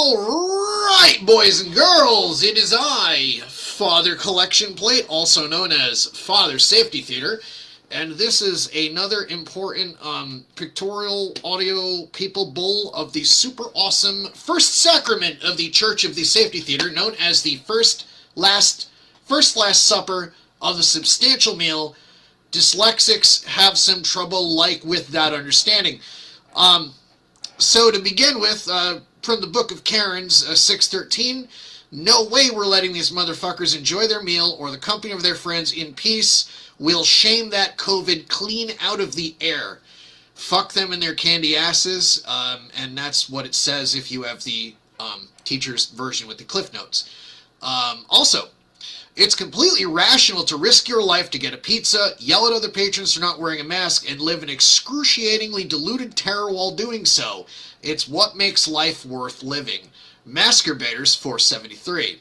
Alright, boys and girls, it is I, Father Collection Plate, also known as Father Safety Theater, and this is another important pictorial audio people bull of the super awesome first sacrament of the Church of the Safety Theater, known as the first last supper of the substantial meal. Dyslexics have some trouble with that understanding. So to begin with, from the Book of Karens, 6:13, no way we're letting these motherfuckers enjoy their meal or the company of their friends in peace. We'll shame that COVID clean out of the air. Fuck them and their candy asses, and that's what it says if you have the teacher's version with the Cliff Notes. Also, it's completely rational to risk your life to get a pizza, yell at other patrons for not wearing a mask, and live in excruciatingly diluted terror while doing so. It's what makes life worth living. Masturbators 473.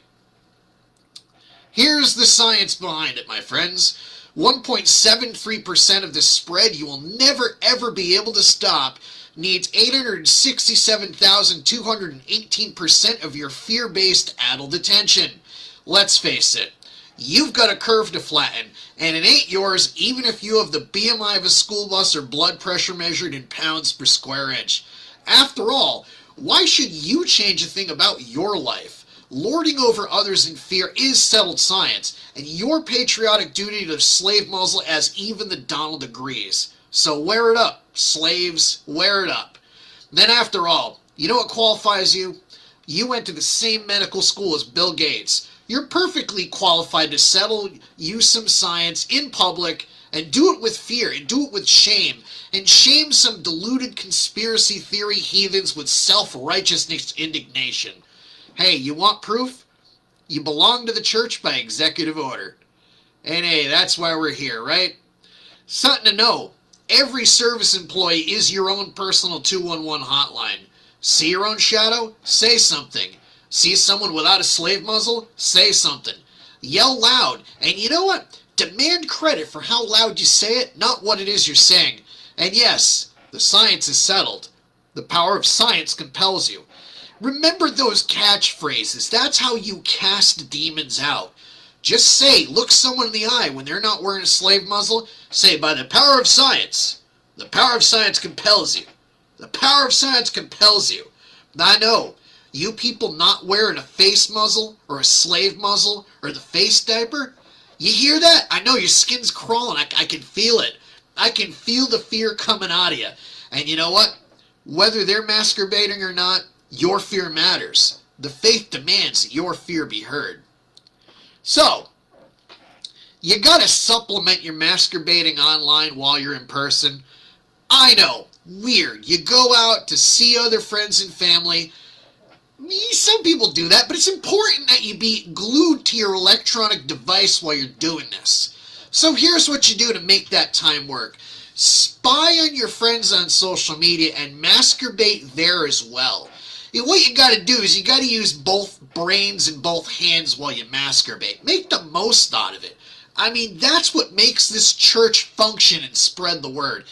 Here's the science behind it, my friends. 1.73% of the spread you will never ever be able to stop needs 867,218% of your fear-based adult attention. Let's face it. You've got a curve to flatten, and it ain't yours even if you have the BMI of a school bus or blood pressure measured in pounds per square inch. After all, why should you change a thing about your life? Lording over others in fear is settled science, and your patriotic duty to slave muzzle as even the Donald agrees. So wear it up, slaves, wear it up. Then after all, you know what qualifies you? You went to the same medical school as Bill Gates. You're perfectly qualified to settle you some science in public and do it with fear and do it with shame and shame some deluded conspiracy theory heathens with self-righteousness indignation. Hey, you want proof? You belong to the church by executive order. And hey, that's why we're here, right? Something to know. Every service employee is your own personal 211 hotline. See your own shadow? Say something. See someone without a slave muzzle? Say something. Yell loud. And you know what? Demand credit for how loud you say it, not what it is you're saying. And yes, the science is settled. The power of science compels you. Remember those catchphrases. That's how you cast demons out. Just say, look someone in the eye when they're not wearing a slave muzzle. Say, by the power of science. The power of science compels you. The power of science compels you. I know. You people not wearing a face muzzle or a slave muzzle or the face diaper, you hear that? I know your skin's crawling. I can feel it. I can feel the fear coming out of you. And you know what? Whether they're masturbating or not, your fear matters. The faith demands that your fear be heard. So, you gotta supplement your masturbating online while you're in person. I know, weird. You go out to see other friends and family. Some people do that, but it's important that you be glued to your electronic device while you're doing this. So here's what you do to make that time work. Spy on your friends on social media and masturbate there as well. What you gotta do is you gotta use both brains and both hands while you masturbate. Make the most out of it. I mean, that's what makes this church function and spread the word.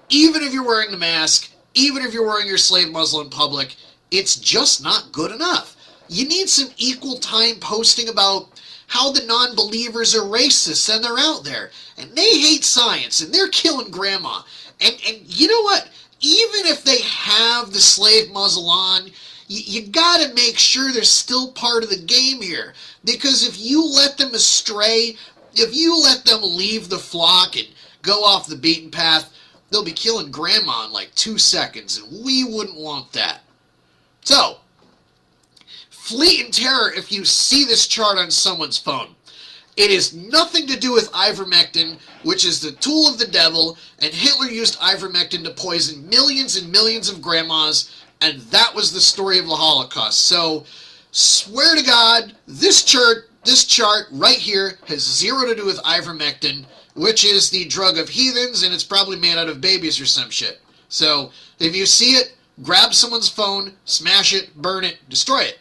Even if you're wearing the mask, even if you're wearing your slave muzzle in public, it's just not good enough. You need some equal time posting about how the non-believers are racist and they're out there. And they hate science and they're killing grandma. And you know what? Even if they have the slave muzzle on, you gotta make sure they're still part of the game here. Because if you let them astray, if you let them leave the flock and go off the beaten path, they'll be killing grandma in like 2 seconds. And we wouldn't want that. So, flee in terror if you see this chart on someone's phone. It is nothing to do with ivermectin, which is the tool of the devil, and Hitler used ivermectin to poison millions and millions of grandmas, and that was the story of the Holocaust. So, swear to God, this chart right here has zero to do with ivermectin, which is the drug of heathens, and it's probably made out of babies or some shit. So, if you see it, grab someone's phone, smash it, burn it, destroy it.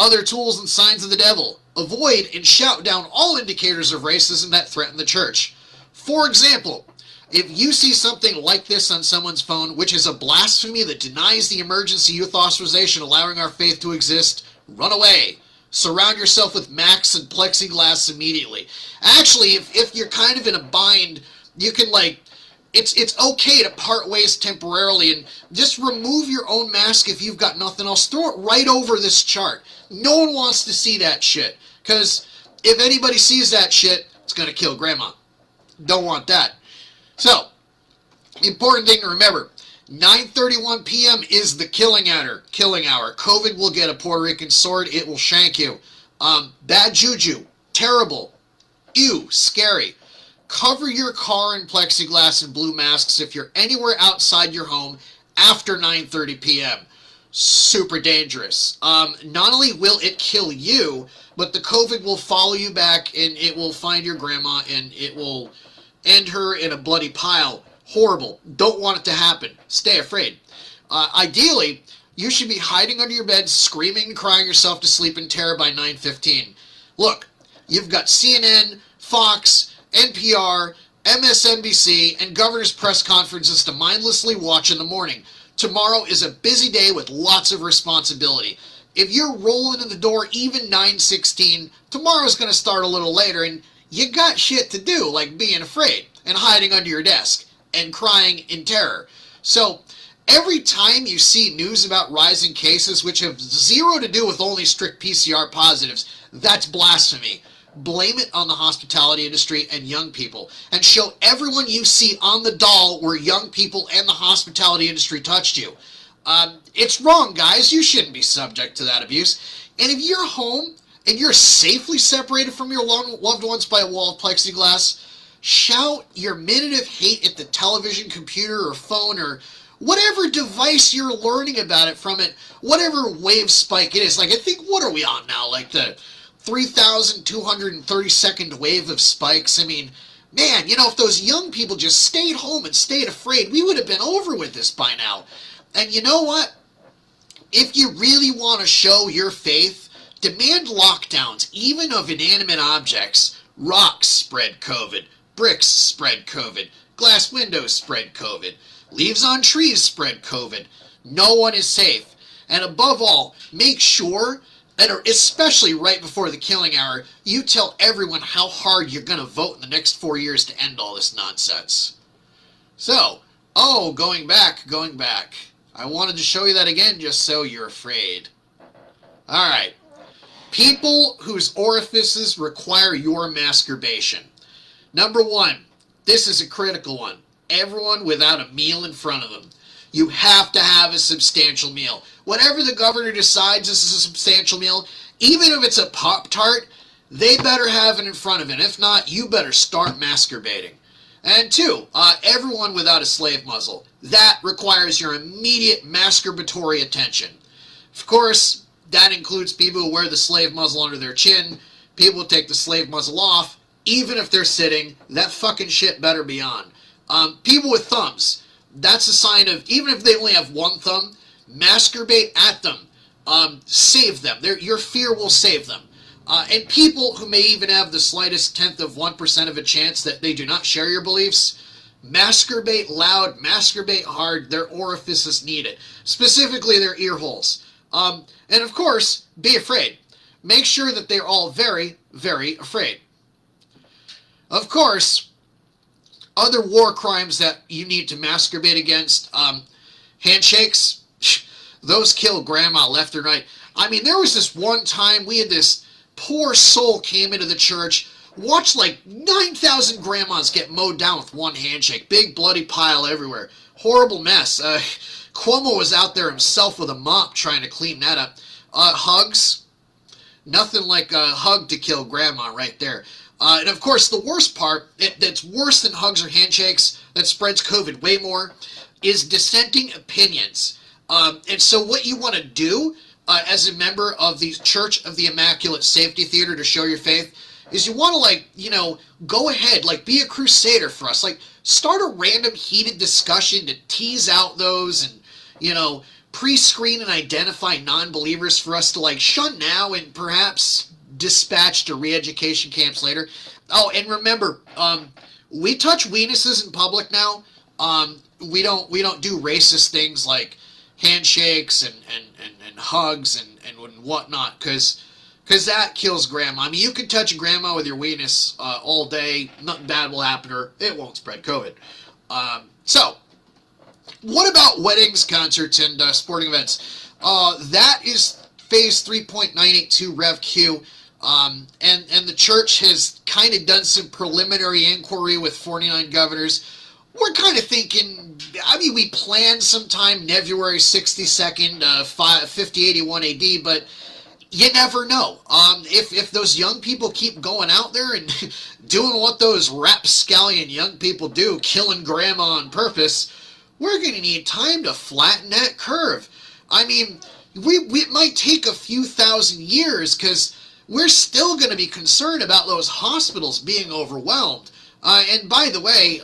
Other tools and signs of the devil. Avoid and shout down all indicators of racism that threaten the church. For example, If you see something like this on someone's phone, which is a blasphemy that denies the emergency youth authorization allowing our faith to exist, run away. Surround yourself with Max and plexiglass immediately. Actually, if you're kind of in a bind, you can it's okay to part ways temporarily and just remove your own mask if you've got nothing else. Throw it right over this chart. No one wants to see that shit. Because if anybody sees that shit, it's going to kill grandma. Don't want that. So, important thing to remember, 9:31 p.m. is the killing hour. COVID will get a Puerto Rican sword. It will shank you. Bad juju. Terrible. Ew. Scary. Cover your car in plexiglass and blue masks if you're anywhere outside your home after 9:30 p.m. Super dangerous. Not only will it kill you, but the COVID will follow you back and it will find your grandma and it will end her in a bloody pile. Horrible. Don't want it to happen. Stay afraid. Ideally, you should be hiding under your bed, screaming and crying yourself to sleep in terror by 9:15. Look, you've got CNN, Fox, NPR, MSNBC, and governor's press conferences to mindlessly watch in the morning. Tomorrow is a busy day with lots of responsibility. If you're rolling in the door even 9:16, tomorrow's going to start a little later, and you got shit to do, like being afraid and hiding under your desk and crying in terror. So, every time you see news about rising cases, which have zero to do with only strict PCR positives, that's blasphemy. Blame it on the hospitality industry and young people, and show everyone you see on the doll where young people and the hospitality industry touched you. It's wrong, guys. You shouldn't be subject to that abuse. And if you're home and you're safely separated from your loved ones by a wall of plexiglass, shout your minute of hate at the television, computer, or phone, or whatever device you're learning about it from it, whatever wave spike it is. Like, I think, what are we on now? Like the 3,232nd wave of spikes. I mean, man, if those young people just stayed home and stayed afraid, we would have been over with this by now. And you know what? If you really want to show your faith, demand lockdowns, even of inanimate objects. Rocks spread COVID. Bricks spread COVID. Glass windows spread COVID. Leaves on trees spread COVID. No one is safe. And above all, make sure, and especially right before the killing hour, you tell everyone how hard you're going to vote in the next 4 years to end all this nonsense. So, going back. I wanted to show you that again just so you're afraid. Alright. People whose orifices require your masturbation. Number 1. This is a critical one. Everyone without a meal in front of them. You have to have a substantial meal. Whatever the governor decides is a substantial meal, even if it's a Pop-Tart, they better have it in front of it. If not, you better start masturbating. And 2, everyone without a slave muzzle. That requires your immediate masturbatory attention. Of course, that includes people who wear the slave muzzle under their chin, people who take the slave muzzle off, even if they're sitting. That fucking shit better be on. People with thumbs. That's a sign of, even if they only have one thumb, masturbate at them. Save them. Your fear will save them. And people who may even have the slightest 1% of a chance that they do not share your beliefs, masturbate loud, masturbate hard. Their orifices need it. Specifically their ear holes. And of course, be afraid. Make sure that they're all very, very afraid. Of course, other war crimes that you need to masturbate against, handshakes, those kill grandma left and right. I mean, there was this one time we had this poor soul came into the church, watched like 9,000 grandmas get mowed down with one handshake. Big bloody pile everywhere. Horrible mess. Cuomo was out there himself with a mop trying to clean that up. Hugs. Nothing like a hug to kill grandma right there. And of course, the worst part, that's worse than hugs or handshakes, that spreads COVID way more, is dissenting opinions. And so what you want to do as a member of the Church of the Immaculate Safety Theater to show your faith is you want to, go ahead, be a crusader for us. Start a random heated discussion to tease out those and, pre-screen and identify non-believers for us to, shun now and perhaps dispatch to re-education camps later. Oh, and remember, we touch weenuses in public now. We don't do racist things like handshakes and hugs and whatnot, because that kills grandma. I mean, you can touch a grandma with your weenus all day. Nothing bad will happen to her. It won't spread COVID. So, what about weddings, concerts, and sporting events? That is phase 3.982 Rev Q. And the church has kind of done some preliminary inquiry with 49 governors. We're kind of thinking, I mean, we planned sometime February 62nd, 5081 AD, but you never know. If those young people keep going out there and doing what those rapscallion young people do, killing grandma on purpose, we're going to need time to flatten that curve. I mean, it might take a few thousand years, because we're still going to be concerned about those hospitals being overwhelmed. And by the way,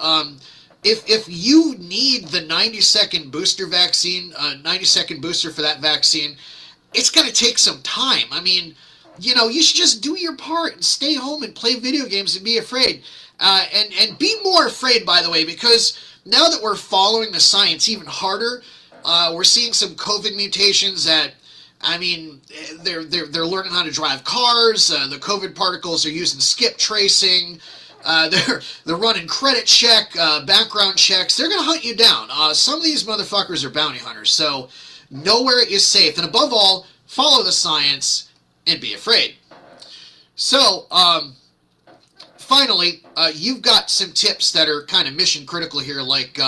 if you need the 90-second booster vaccine, 90-second booster for that vaccine, it's going to take some time. I mean, you should just do your part and stay home and play video games and be afraid. And be more afraid, by the way, because now that we're following the science even harder, we're seeing some COVID mutations that, I mean, they're learning how to drive cars. The COVID particles are using skip tracing. They're running credit check, background checks. They're going to hunt you down. Some of these motherfuckers are bounty hunters, so nowhere is safe. And above all, follow the science and be afraid. So, finally, you've got some tips that are kind of mission critical here, like,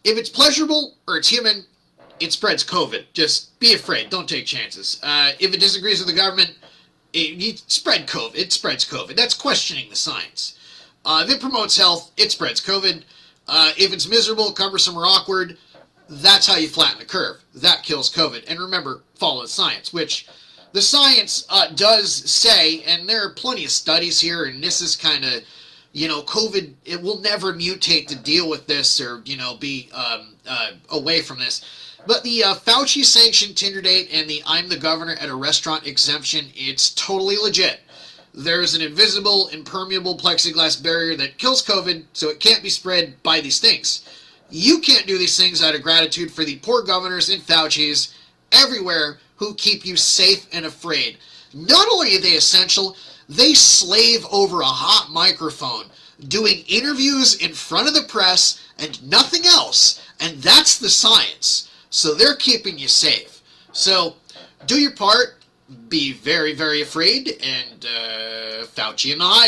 if it's pleasurable or it's human, it spreads COVID. Just be afraid. Don't take chances. If it disagrees with the government, it spreads COVID. That's questioning the science. If it promotes health, it spreads COVID. If it's miserable, cumbersome, or awkward, that's how you flatten the curve. That kills COVID. And remember, follow the science, which the science does say, and there are plenty of studies here, and this is kind of, COVID, it will never mutate to deal with this or, be away from this. But the Fauci sanctioned Tinder date and the I'm the governor at a restaurant exemption, it's totally legit. There's an invisible, impermeable plexiglass barrier that kills COVID, so it can't be spread by these things. You can't do these things out of gratitude for the poor governors and Faucis everywhere who keep you safe and afraid. Not only are they essential, they slave over a hot microphone, doing interviews in front of the press and nothing else, and that's the science. So they're keeping you safe. So do your part, be very, very afraid, and Fauci and I